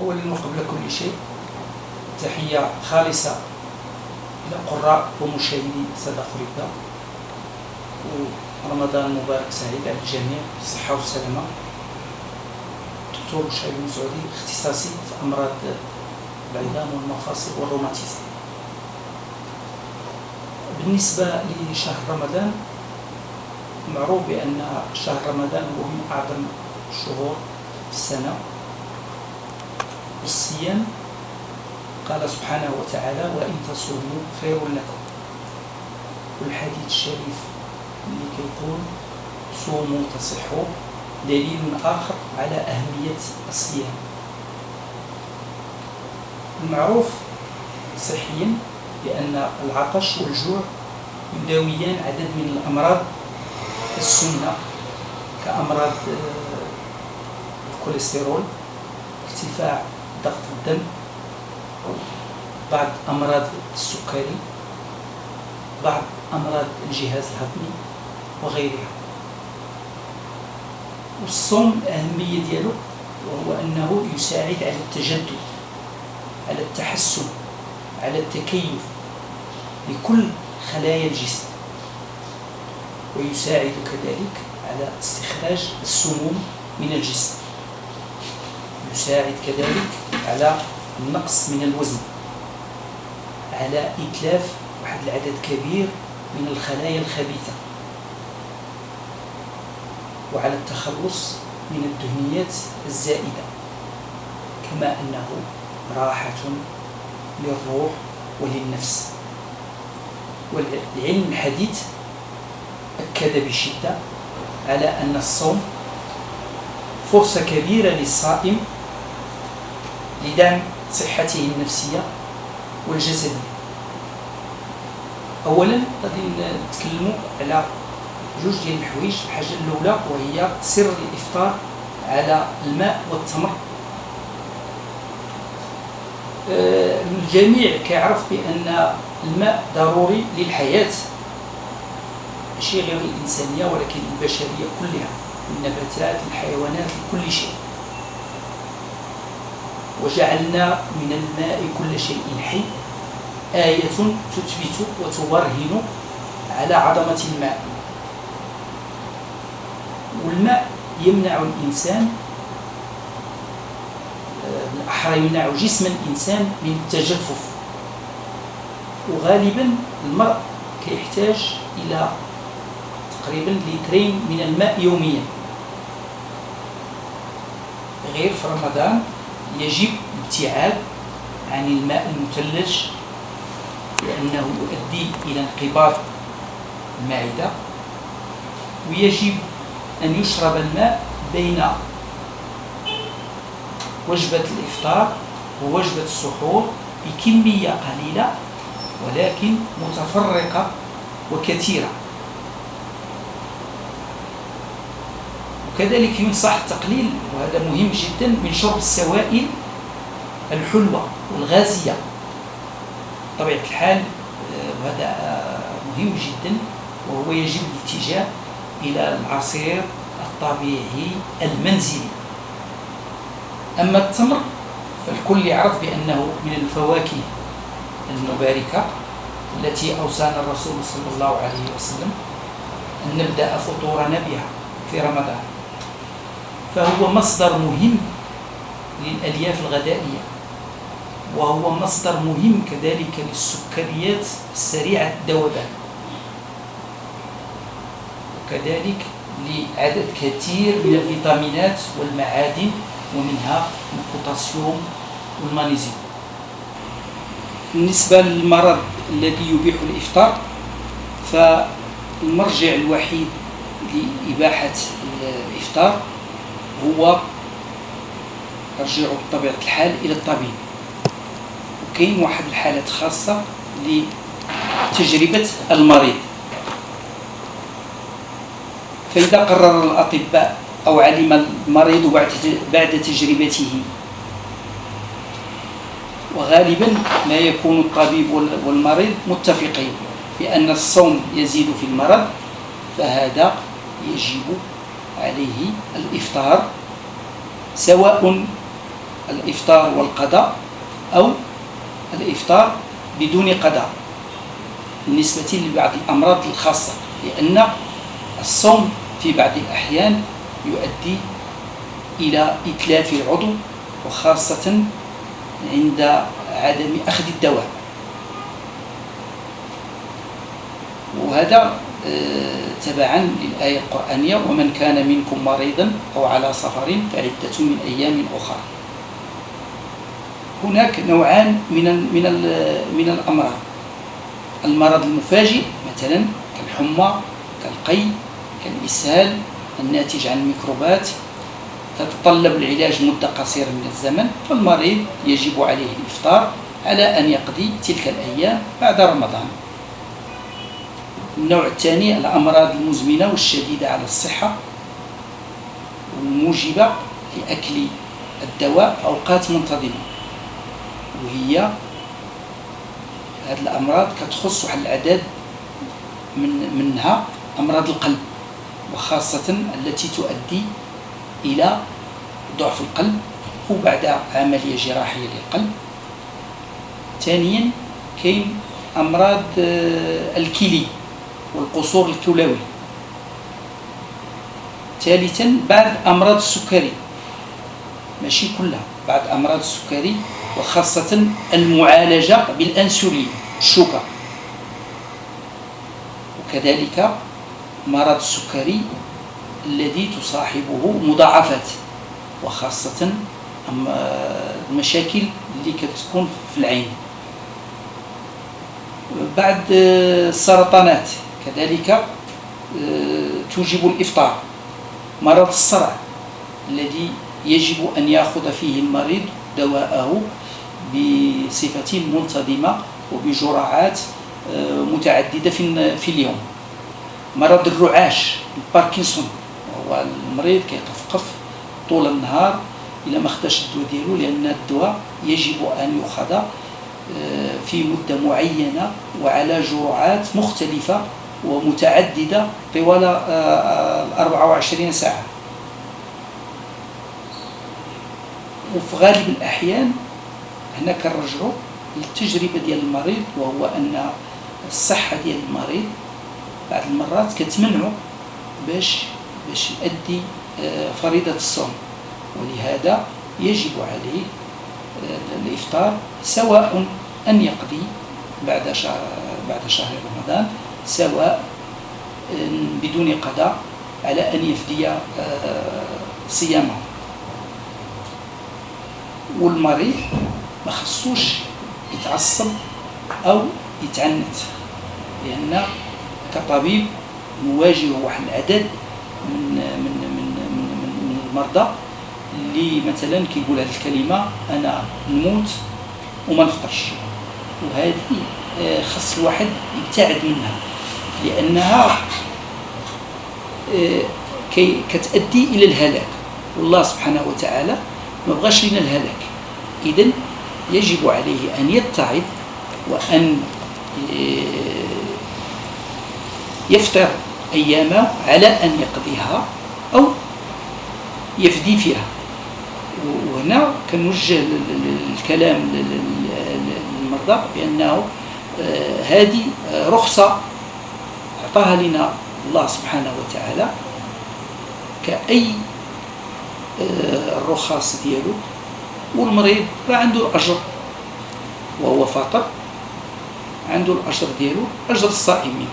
أولا وقبل كل شيء تحية خالصة إلى قراء ومشاهدي صدى أفريقيا، ورمضان مبارك سعيد على الجميع بالصحة والسلامة. دكتور شعيب المسعودي، اختصاصي في أمراض العظام والمفاصل والروماتيزم. بالنسبة لشهر رمضان، معروف بأن شهر رمضان هو من أعظم الشهور في السنة، والصيام قال سبحانه وتعالى: وإن تصوموا خير لكم. والحديث الشريف اللي كيقول: صوموا تصحوا، دليل آخر على أهمية الصيام. المعروف صحيا بأن العطش والجوع يداويان عدد من الأمراض السنة، كأمراض الكوليسترول، ارتفاع ضغط الدم، بعض أمراض السكري، بعض أمراض الجهاز الهضمي وغيرها. والصوم الأهمية ديالو وهو أنه يساعد على التجدد، على التحسن، على التكيف لكل خلايا الجسم، ويساعد كذلك على استخراج السموم من الجسم، يساعد كذلك على النقص من الوزن، على إتلاف واحد العدد كبير من الخلايا الخبيثة، وعلى التخلص من الدهنيات الزائدة، كما أنه راحة للروح وللنفس. والعلم الحديث أكد بشدة على أن الصوم فرصة كبيرة للصائم لدعم صحته النفسية والجسدية. أولا غادي نتكلموا على جوج ديال الحوايج. الحاجة الأولى وهي سر الإفطار على الماء والتمر. الجميع كيعرف بأن الماء ضروري للحياة، ماشي غير الإنسانية ولكن البشرية كلها، النباتات، الحيوانات، كل شيء. وجعلنا من الماء كل شيء حي، آية تثبت وتبرهن على عظمة الماء. والماء يمنع الإنسان، بالأحرى يمنع جسم الإنسان من التجفف. وغالبا المرء كيحتاج إلى تقريبا 2 لتر من الماء يوميا. غير في رمضان يجب الابتعاد عن الماء المثلج، لأنه يؤدي إلى انقباض المعدة. ويجب أن يشرب الماء بين وجبة الإفطار ووجبة السحور بكمية قليلة ولكن متفرقة وكثيرة. وكذلك ينصح التقليل، وهذا مهم جدا، من شرب السوائل الحلوة والغازية بطبيعة الحال، وهذا مهم جدا. وهو يجب الاتجاه إلى العصير الطبيعي المنزلي. أما التمر فالكل يعرف بأنه من الفواكه المباركة التي أوصانا الرسول صلى الله عليه وسلم أن نبدأ فطورنا بها في رمضان، فهو مصدر مهم للألياف الغذائية، وهو مصدر مهم كذلك للسكريات السريعة الذوبان، وكذلك لعدد كثير من الفيتامينات والمعادن، ومنها البوتاسيوم والمغنيسيوم. بالنسبة للمرض الذي يبيح الإفطار، فالمرجع الوحيد لإباحة الإفطار هو يرجع بطبيعة الحال إلى الطبيب. وكاين واحد الحالات خاصة لتجربة المريض، فإذا قرر الأطباء أو علم المريض بعد تجربته، وغالبا ما يكون الطبيب والمريض متفقين بأن الصوم يزيد في المرض، فهذا يجب عليه الإفطار، سواء الإفطار والقضاء أو الإفطار بدون قضاء بالنسبة لبعض الأمراض الخاصة، لأن الصوم في بعض الأحيان يؤدي إلى إتلاف العضو، وخاصة عند عدم أخذ الدواء. وهذا تبعا للآية القرآنية: ومن كان منكم مريضا أو على سفر فعدة من أيام أخرى. هناك نوعان من الأمراض: المرض المفاجئ مثلا كالحمى، كالقي، كالإسهال الناتج عن الميكروبات، تتطلب العلاج مدة قصيرة من الزمن، فالمريض يجب عليه الإفطار على أن يقضي تلك الأيام بعد رمضان. النوع الثاني الأمراض المزمنة والشديدة على الصحة والموجبة لأكل الدواء أوقات منتظمة، وهي هذه الأمراض كتخص واحد العدد منها أمراض القلب، وخاصة التي تؤدي إلى ضعف القلب وبعد عملية جراحية للقلب. ثانيا كاين أمراض الكلي والقصور الكلوي. ثالثا بعض أمراض السكري، ماشي كلها، بعض أمراض السكري وخاصة المعالجة بالأنسولين الشوكة، وكذلك مرض السكري الذي تصاحبه مضاعفات، وخاصة المشاكل اللي كتكون في العين. بعد السرطانات كذلك توجب الإفطار. مرض الصرع الذي يجب أن يأخذ فيه المريض دواءه بصفة منتظمة وبجرعات متعددة في اليوم. مرض الرعاش الباركنسون، وهو المريض كيقفقف طول النهار إلى ما خداش الدواء ديالو، لأن الدواء يجب أن يؤخذ في مدة معينة وعلى جرعات مختلفة ومتعددة طوال 24 ساعة. وفي غالب الأحيان هنا كنرجعوا للتجربة ديال المريض، وهو أن الصحة ديال المريض بعض المرات كتمنعه باش يؤدي فريضة الصوم، ولهذا يجب عليه الإفطار، سواء أن يقضي بعد شهر رمضان، سواء بدون قضاء، على أن يفدي صيامه. والمريض ما خصوش يتعصب أو يتعنت، لأن كطبيب نواجه واحد العدد من المرضى اللي مثلا كيقول هذه الكلمة: أنا نموت وما نفطرش. وهذه خص الواحد يبتعد منها، لأنها كتؤدي إلى الهلاك، والله سبحانه وتعالى ما بغاش لنا الهلاك. إذن يجب عليه أن يتعظ وأن يفطر أيامه على أن يقضيها أو يفدي فيها. وهنا كنوجه الكلام للمرضى بأنه هذه رخصة أعطاها لنا الله سبحانه وتعالى كأي الرخص ديالو، والمريض عنده الأجر وهو فاطر، عنده الأجر ديالو أجر الصائمين.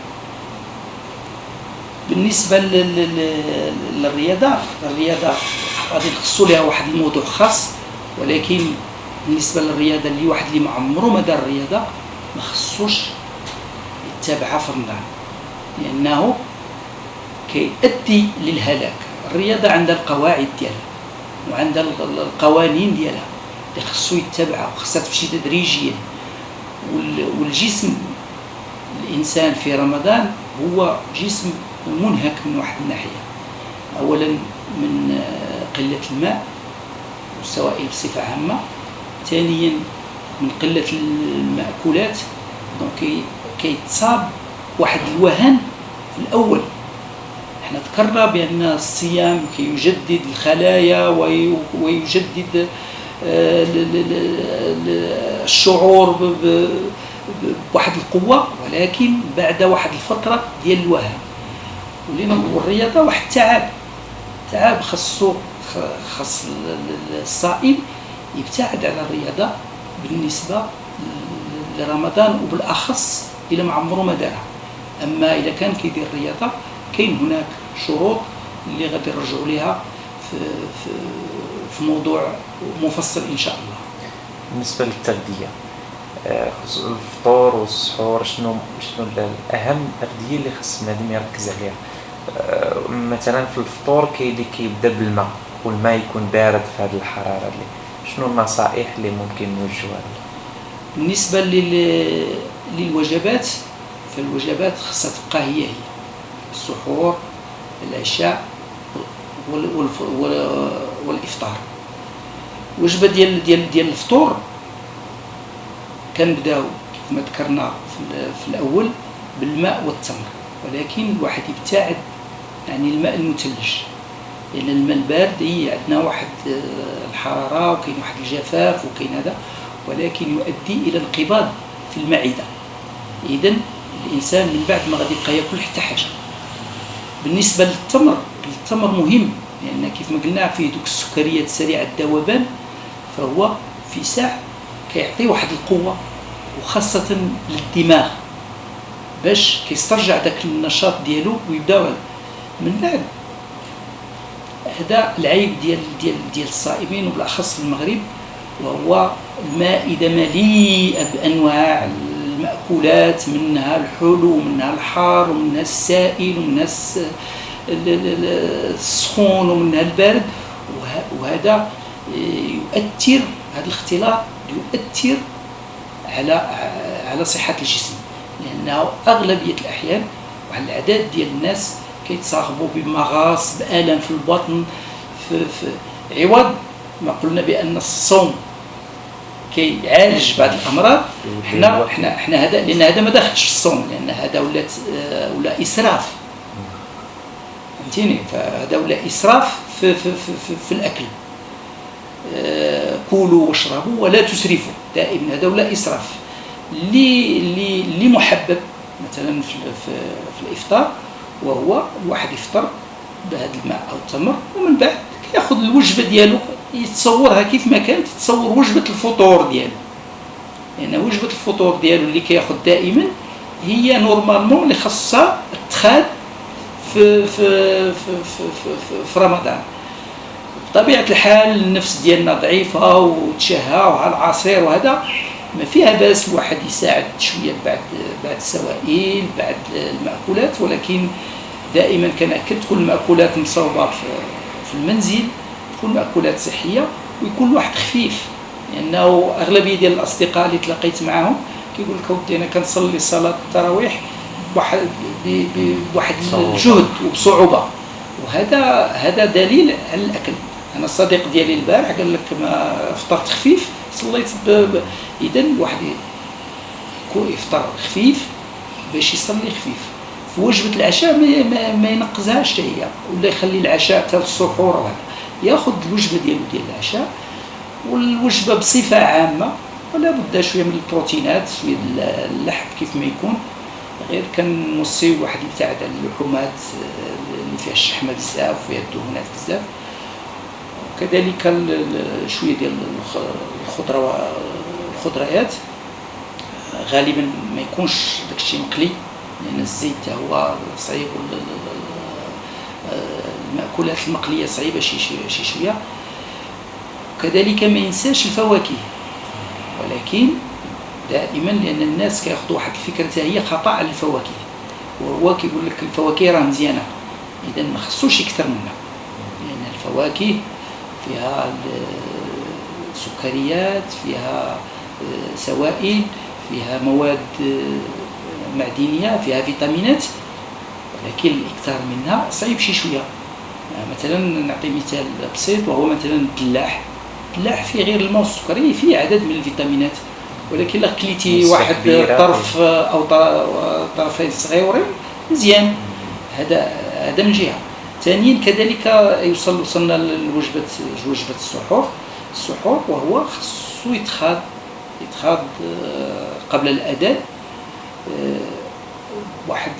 بالنسبة للرياضة غادي نخصو لها واحد الموضوع خاص، ولكن بالنسبة للرياضة اللي واحد اللي ما عمرو ما دار الرياضة ما خصوش يتبعها في رمضان، لأنه كيؤدي للهلاك. الرياضة عندها القواعد ديالها وعندها القوانين ديالها اللي خصو يتبعها، وخصها تمشي تدريجيا. والجسم الإنسان في رمضان هو جسم منهك من واحد الناحية، أولا من قلة الماء والسوائل بصفة عامة، ثانيا من قلة المأكولات، دونك كيتصاب واحد الوهن في الأول. احنا ذكرنا بأن الصيام كيجدد الخلايا ويجدد الشعور بواحد القوة، ولكن بعد واحد الفترة ديال الوهن. والرياضة واحد تعب خاص الصائم يبتعد على الرياضة بالنسبة لرمضان، وبالأخص إلى ما عمره ما دارها. أما إذا كان كيدير الرياضة كاين هناك شروط اللي غادي نرجعوا ليها في موضوع مفصل إن شاء الله. بالنسبة للتغذية، الفطور والسحور، شنو الأهم التغذية اللي خص البنادم يركز عليها؟ مثلا في الفطور اللي كيبدا بالماء، والماء يكون بارد في هذه الحرارة شنو النصائح اللي ممكن نوجهها؟ بالنسبة للوجبات، فالوجبات خصها تبقى هي السحور، العشاء والإفطار. وجبة ديال الفطور كنبداو كما ذكرنا في الأول بالماء والتمر، ولكن الواحد يبتعد يعني الماء المثلج، لأن الماء البارد هي عندنا واحد الحرارة وكاين واحد الجفاف وكاين هذا، ولكن يؤدي إلى انقباض في المعدة. إذن الإنسان من بعد ما غادي يبقى ياكل حتى حاجة. بالنسبة التمر مهم، لأن كيف ما قلنا فيه دوك السكريات سريعة الذوبان، فهو في ساعة كيعطي واحد القوة، وخاصة للدماغ باش كيسترجع داك النشاط ديالو ويبدا. من بعد هذا العيب ديال الصائمين وبالاخص في المغرب، وهو المائدة مليئة بأنواع المأكولات، منها الحلو ومنها الحار ومنها السائل ومنها السخون ومنها البارد، وهذا يؤثر، هذا الاختلاط يؤثر على صحة الجسم، لأنه أغلبية الأحيان وعلى العدد ديال الناس كيتصاغبوا بمغاص، بألم في البطن، في عوض ما قلنا بأن الصوم كيعالج بعض الأمراض. حنا هذا، لأن هذا ما داخلش في الصوم، لأن هذا ولا إسراف، فهمتيني؟ فهذا ولا إسراف في الأكل. كولوا واشربوا ولا تسرفوا، دائما هذا ولا إسراف. اللي محبب مثلا في الإفطار، وهو الواحد يفطر بهذا الماء أو التمر، ومن بعد ياخذ الوجبة ديالو يتصورها كيف ما كانت يتصور وجبة الفطور ديالو، لأن وجبة الفطور ديالو اللي كياخذ دائما هي نورمالمون اللي خاصها اتخاذ في رمضان. بطبيعة الحال النفس ديالنا ضعيفة وتشهى وها العصير وهذا ما فيها باس الواحد يساعد شوية بعد السوائل، بعد المأكولات، ولكن دائما كنأكد تكون المأكولات مصوبة في المنزل، تكون مأكولات صحية، ويكون الواحد خفيف. لأنه أغلبية ديال الأصدقاء اللي تلاقيت معهم كيقول لك ودي أنا كنصلي صلاة التراويح بواحد الجهد وبصعوبة، وهذا دليل على الأكل. أنا الصديق ديالي البارح قال لك ما فطرت خفيف صليت إذن الواحد يكون يفطر خفيف باش يصلي خفيف. في وجبة العشاء ما ينقزهاش حتى هي، ولا يخلي العشاء حتى السحور، وهذا ياخذ الوجبة ديال العشاء. والوجبة بصفة عامة ولا بد شوية من البروتينات، شوية اللحم كيف ما يكون، غير كنوصي واحد يبتعد على اللحومات اللي فيها الشحمة بزاف وفيها الدهونات بزاف، وكذلك شوية ديال الخضروات غالبا ما يكونش داكشي مقلي، لأن الزيت هو صعيب، المأكولات المقلية صعيبة شي شوية. وكذلك ما ينساش الفواكه، ولكن دائما لأن الناس كياخذوا واحد الفكرة هي خطأ على الفواكه، وهو كيقول لك الفواكه راه مزيانة، إذا ما خصوش يكثر منها، لأن الفواكه فيها سكريات، فيها سوائل، فيها مواد معدنية، فيها فيتامينات، ولكن الإكثار منها صعيب شي شوية. مثلا نعطي مثال بسيط، وهو مثلا الدلاح فيه غير الماء والسكر، فيه عدد من الفيتامينات، ولكن إلا كليتي واحد طرف أو طرفين صغيرين مزيان. هذا من جهة. ثانيا كذلك وصلنا لوجبة السحور. السحور، وهو خصو يتخاذ قبل الأذان واحد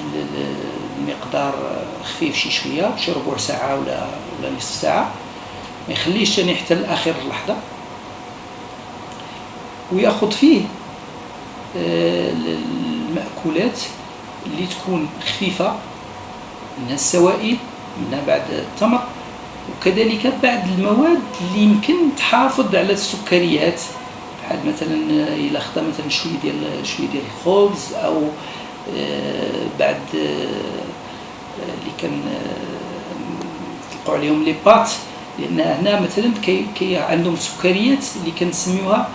المقدار خفيف شوية، شي ربع ساعة ولا نصف ساعة، ما يخليش يعني حتى لآخر لحظة، ويأخذ فيه المأكولات اللي تكون خفيفة، منها السوائل، منها بعد التمر، وكذلك بعض المواد اللي يمكن تحافظ على السكريات، بحال مثلا إلا خدا مثلا شوية ديال الخبز، أو بعد اللي كنطلقوا عليهم لي بات، لأن هنا مثلا كي عندهم سكريات اللي كنسميوها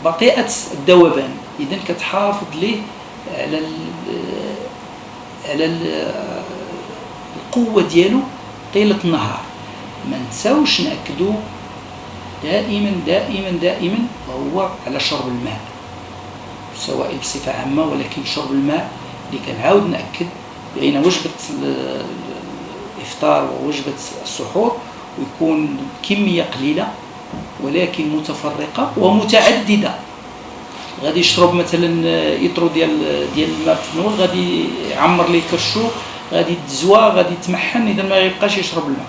بطيئة الذوبان، إذن كتحافظ ليه على القوة ديالو طيلة النهار. ما نساوش نأكدوا دائما وهو على شرب الماء، سواء بصفة عامة، ولكن شرب الماء اللي كنعاود نأكد بين وجبة الإفطار ووجبة السحور، ويكون كمية قليلة ولكن متفرقة ومتعددة. غادي يشرب مثلا إطرو ديال الماء في النور، غادي يعمر ليه كرشو، غادي يتزوى، غادي يتمحن، إذا ما يبقاش يشرب الماء.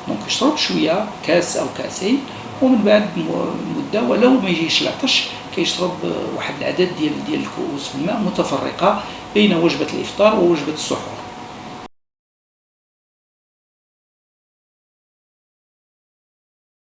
دونك يشرب شوية، كاس أو كاسين، ومن بعد مدة ولو ما يجيش العطش كيشرب واحد العدد ديال الكؤوس في الماء متفرقة بين وجبة الإفطار ووجبة السحور.